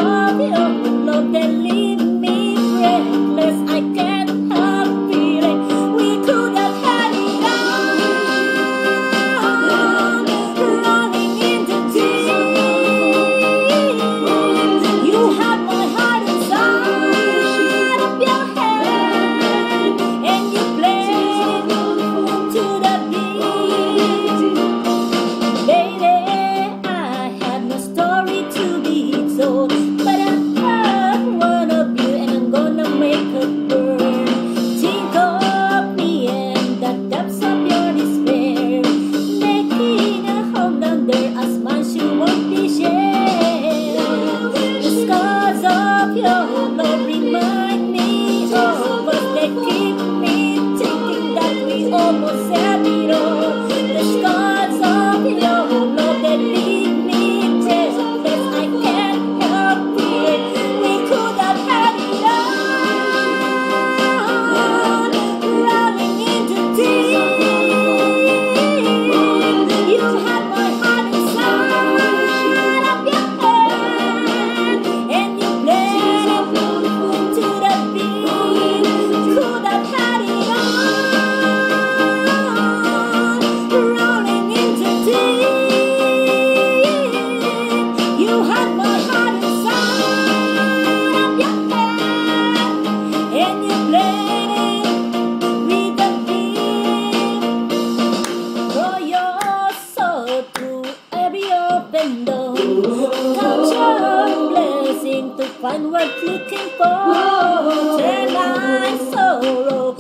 of your love that leave me breathless. I can't help feeling we could have had it all, rolling into tears. You have my heart inside of your hand, and you play to the beat. Baby, I have no story to be told, but I have one of you, and I'm gonna make it burn. Think of me and the depths of your despair, making a home down there as much you won't be shared. The scars of your love remind me of us, they keep me thinking that we almost had it all. The scars of your love that leave me breathless. I can't help feeling we could have had it all, rolling into tears. You had my heart inside of your hand, and you played it to the beat. Could have had it all, rolling into tears. You had my heart inside of your hand, and you played it with the beat. Throw your soul through every open door. Count your blessing to find what looking for. Turn my sorrow